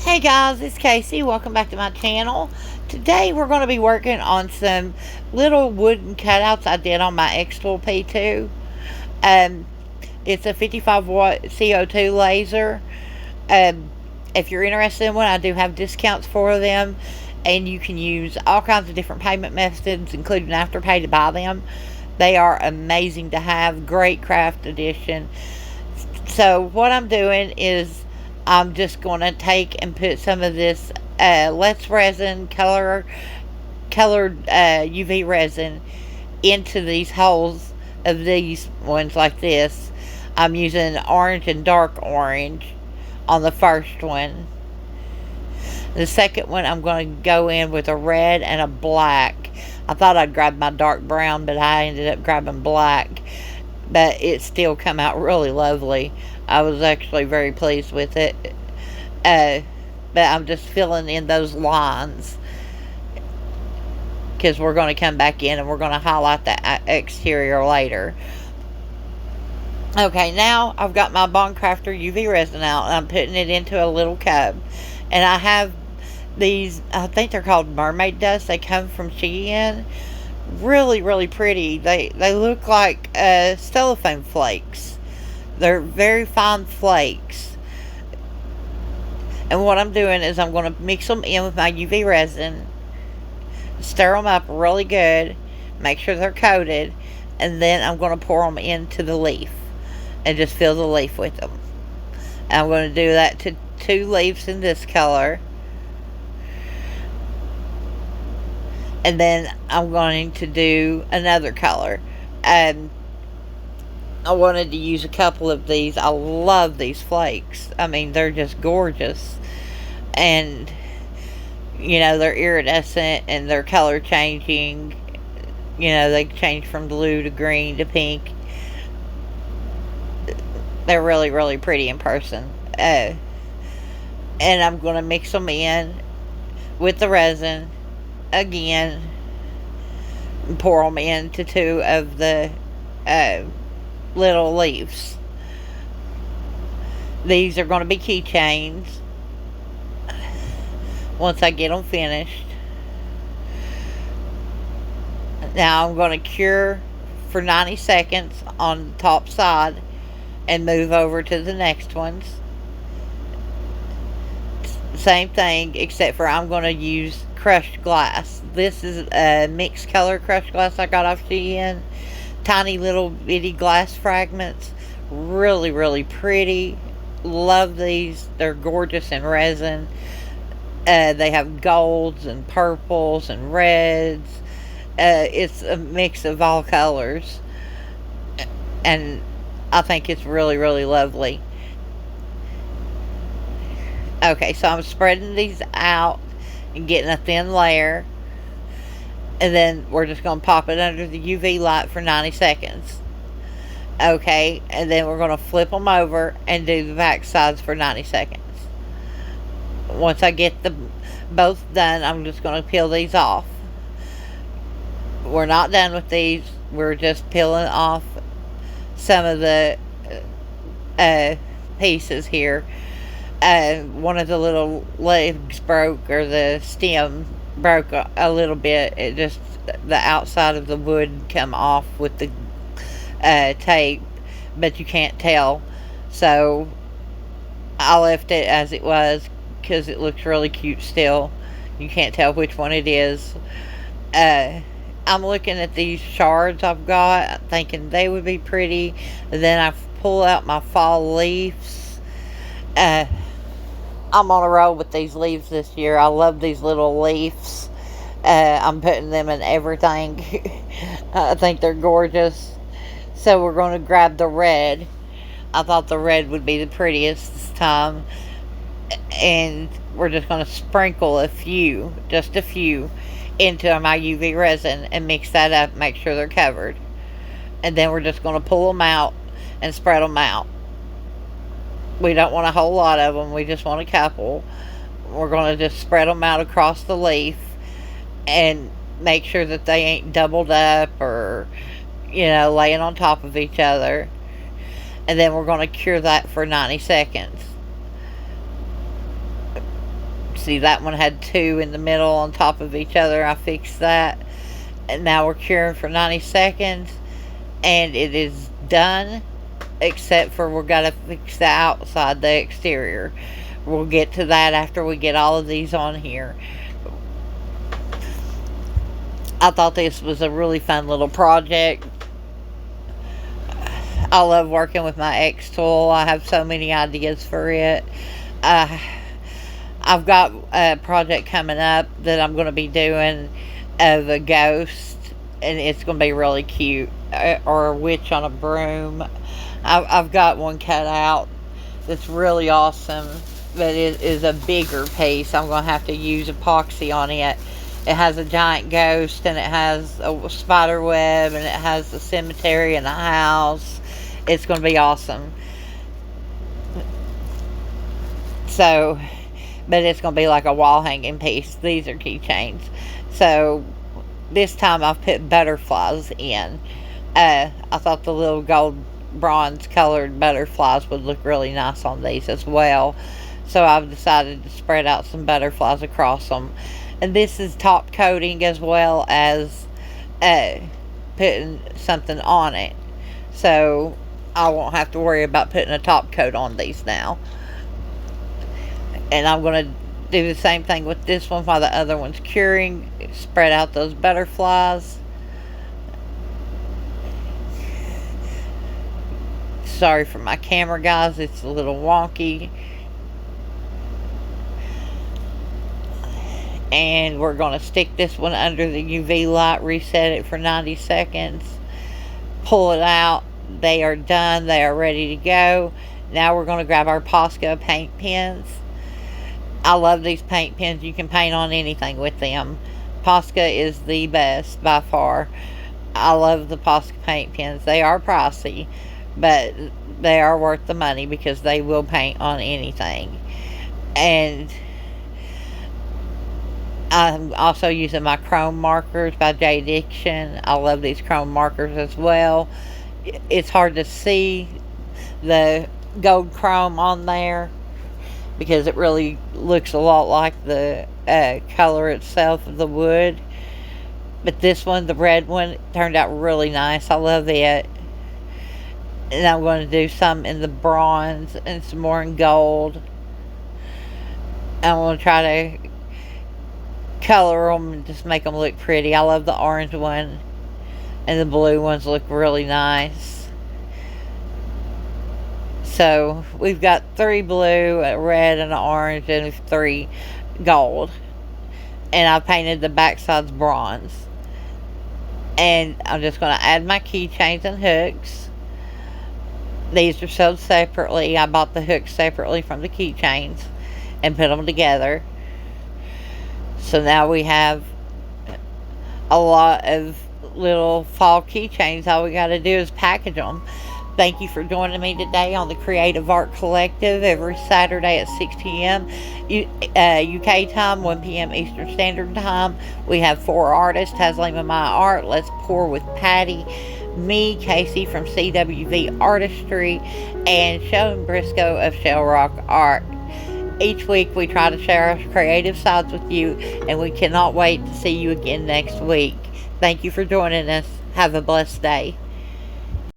Hey guys, it's Casey. Welcome back to my channel. Today we're going to be working on some little wooden cutouts I did on my X-Tool P2. It's a 55 watt CO2 laser. If you're interested in one, I do have discounts for them, and you can use all kinds of different payment methods, including Afterpay, to buy them. They are amazing to have. Great craft edition. So what I'm doing is I'm just going to take and put some of this Let's Resin colored UV resin into these holes of these ones like this. I'm using orange and dark orange on the first one. The second one I'm going to go in with a red and a black. I thought I'd grab my dark brown, but I ended up grabbing black. But it still come out really lovely. I was actually very pleased with it. But I'm just filling in those lines, because we're going to come back in and we're going to highlight the exterior later. Okay, now I've got my Bond Crafter UV resin out, and I'm putting it into a little cup. And I have these, I think they're called mermaid dust. They come from Shein. Really, really pretty. They look like cellophane flakes. They're very fine flakes. And what I'm doing is I'm going to mix them in with my UV resin, stir them up really good, make sure they're coated, and then I'm going to pour them into the leaf and just fill the leaf with them. And I'm going to do that to 2 leaves in this color. And then I'm going to do another color. I wanted to use a couple of these. I love these flakes. I mean, they're just gorgeous. And, you know, they're iridescent and they're color changing. You know, they change from blue to green to pink. They're really, really pretty in person. And I'm going to mix them in with the resin again, and pour them into 2 of the little leaves. These are going to be keychains once I get them finished. Now I'm going to cure for 90 seconds on the top side and move over to the next ones. Same thing, except for I'm going to use crushed glass. This is a mixed color crushed glass I got off Shein. Tiny little bitty glass fragments. Really, really pretty. Love these. They're gorgeous in resin. They have golds and purples and reds. It's a mix of all colors. And I think it's really, really lovely. Okay, so I'm spreading these out and getting a thin layer, and then we're just going to pop it under the UV light for 90 seconds. Okay, and then we're going to flip them over and do the back sides for 90 seconds. Once I get both done, I'm just going to peel these off. We're not done with these. We're just peeling off some of the pieces here. One of the little legs broke, or the stem broke a little bit. It just, the outside of the wood come off with the tape, but you can't tell. So I left it as it was because it looks really cute still. You can't tell which one it is. I'm looking at these shards I've got, thinking they would be pretty. And then I pull out my fall leaves. I'm on a roll with these leaves this year. I love these little leaves. I'm putting them in everything. I think they're gorgeous. So we're going to grab the red. I thought the red would be the prettiest this time. And we're just going to sprinkle just a few, into my UV resin and mix that up, make sure they're covered. And then we're just going to pull them out and spread them out. We don't want a whole lot of them. We just want a couple. We're going to just spread them out across the leaf and make sure that they ain't doubled up or, you know, laying on top of each other. And then we're going to cure that for 90 seconds. See, that one had two in the middle on top of each other. I fixed that. And now we're curing for 90 seconds. And it is done. Except for we're got to fix the outside, the exterior. We'll get to that after we get all of these on here. I thought this was a really fun little project. I love working with my X tool. I have so many ideas for it. I've got a project coming up that I'm going to be doing of a ghost, and it's going to be really cute, or a witch on a broom. I've got one cut out that's really awesome, but it is a bigger piece. I'm going to have to use epoxy on it. It has a giant ghost, and it has a spider web, and it has the cemetery and the house. It's going to be awesome. So, but it's going to be like a wall hanging piece. These are keychains. So, this time I've put butterflies in. I thought the little gold bronze colored butterflies would look really nice on these as well. So I've decided to spread out some butterflies across them. And this is top coating as well as putting something on it. So I won't have to worry about putting a top coat on these now. And I'm going to do the same thing with this one while the other one's curing. Spread out those butterflies. Sorry for my camera, guys. It's a little wonky. And we're going to stick this one under the UV light, reset it for 90 seconds, pull it out. They are done. They are ready to go. Now we're going to grab our Posca paint pens. I love these paint pens. You can paint on anything with them. Posca is the best by far. I love the Posca paint pens. They are pricey, but they are worth the money because they will paint on anything. And I'm also using my chrome markers by J. Diction. I love these chrome markers as well. It's hard to see the gold chrome on there because it really looks a lot like the color itself of the wood. But this one, the red one, turned out really nice. I love it. And I'm going to do some in the bronze and some more in gold. I'm going to try to color them and just make them look pretty. I love the orange one, and the blue ones look really nice. So we've got 3 blue, a red, and an orange, and 3 gold. And I painted the backsides bronze. And I'm just going to add my keychains and hooks. These are sold separately. I bought the hooks separately from the keychains and put them together. So now we have a lot of little fall keychains. All we got to do is package them. Thank you for joining me today on the Creative Art Collective every Saturday at 6 p.m. UK time, 1 p.m. Eastern Standard Time. We have 4 artists: Taslima My Art, Let's Pour with Patty, me, Casey from CWV-Artistry, and Sean Briscoe of Shell Rock Art. Each week we try to share our creative sides with you, and we cannot wait to see you again next week. Thank you for joining us. Have a blessed day.